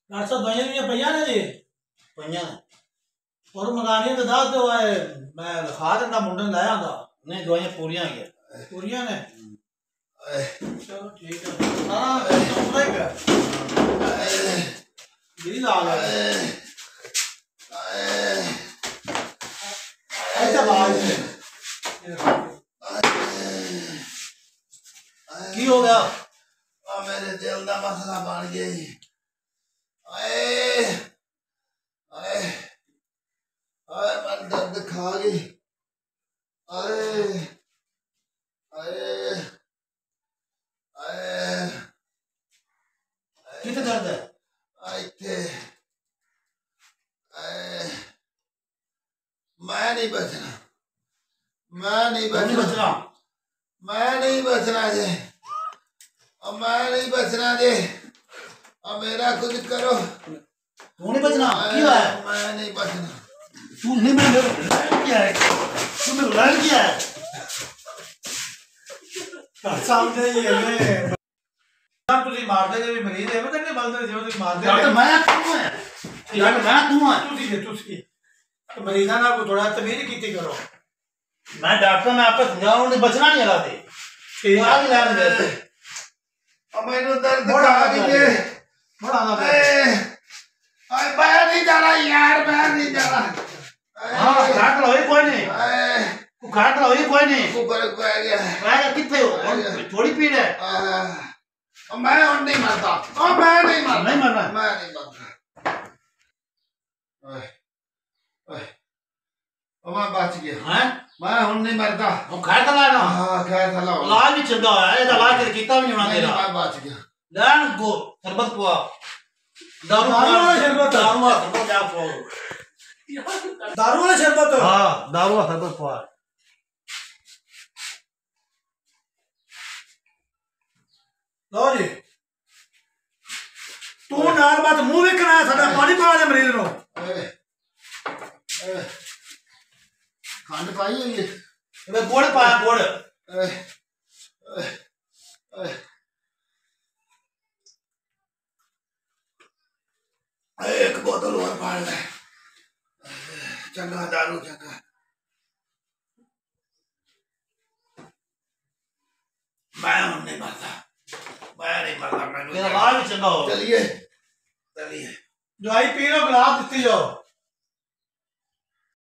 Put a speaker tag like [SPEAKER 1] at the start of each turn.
[SPEAKER 1] doctor साहब दवाइयां भी पईयां ने जी
[SPEAKER 2] पईयां
[SPEAKER 1] और मंगानियां तो दस दो है मैं लिखा देंदा मुंडे लाया आंदा
[SPEAKER 2] नहीं दवाइयां पूरियां ही
[SPEAKER 1] पूरियां ने चलो ठीक है सारा पूरा ही है मेरी लाल है ऐसा बात की हो गया
[SPEAKER 2] मेरे दिल का मसला बन गया जी आए आए आए मन दर्द खा गई आए आए आए
[SPEAKER 1] कितने दर्द है
[SPEAKER 2] आए आए मैं नहीं बचना मैं नहीं बचना मैं नहीं बचना जी मैं नहीं बचना जी अब मेरा कुछ करो
[SPEAKER 1] तू नहीं बचना क्यों है
[SPEAKER 2] मैं नहीं बचना
[SPEAKER 1] तू नहीं मैं क्या है तू मेरे लड़ क्या है सामने ये है हम तुझे मार देंगे भी मरीज है पता नहीं बोलते जो तुझे मार देंगे
[SPEAKER 2] डॉक्टर मैं क्यों है डॉक्टर मैं क्यों है
[SPEAKER 1] तुझे मरीजा ना को थोड़ा तमीज कीती करो
[SPEAKER 2] मैं डॉक्टर मैं आपको समझाऊं नहीं बचना नहीं है
[SPEAKER 1] ठीक है
[SPEAKER 2] आगे लड़ गए अब मैंने दर्द खा गई
[SPEAKER 1] बड़ा ना
[SPEAKER 2] अरे मैं नहीं जा रहा यार मैं नहीं जा रहा
[SPEAKER 1] हां घाट लो कोई नहीं तू घाट लो कोई नहीं
[SPEAKER 2] को फर्क पड़ गया
[SPEAKER 1] मैं किथे हो थोड़ी पीड़ है
[SPEAKER 2] मैं और नहीं मरता और मैं नहीं मरना
[SPEAKER 1] नहीं मरना
[SPEAKER 2] मैं नहीं मरना मैं बच गया
[SPEAKER 1] हैं
[SPEAKER 2] मैं हुन नहीं मरता
[SPEAKER 1] हम खैर तला ना
[SPEAKER 2] हां खैर तला
[SPEAKER 1] इलाज भी चंगा है ਇਹਦਾ ਇਲਾਜ ਕੀਤਾ ਵੀ ਨਹੀਂ ਹੋਣਾ ਤੇਰਾ
[SPEAKER 2] मैं बच गया
[SPEAKER 1] ਲੈਣ ਗੋ ਸਰਬਤ ਪਵਾ दारू वाला शरबत दारू वाला शरबत जा पवा दारू वाला शरबत हां दारू वाला शरबत पवा लो जी तू नाल बात मुंह वेखना है साडा पानी पा दे मरीज नु
[SPEAKER 2] खंड पाई हुई है
[SPEAKER 1] मैं गुड़ पाया गुड़
[SPEAKER 2] एक बोतल और पाल ले चंगा दारू चंगा मैं नहीं मरता मैं नहीं मरता मैं
[SPEAKER 1] तेरा इलाज भी चंगा हो
[SPEAKER 2] चलिए चलिए
[SPEAKER 1] दवाई पी लो गिलास दित्ती जाओ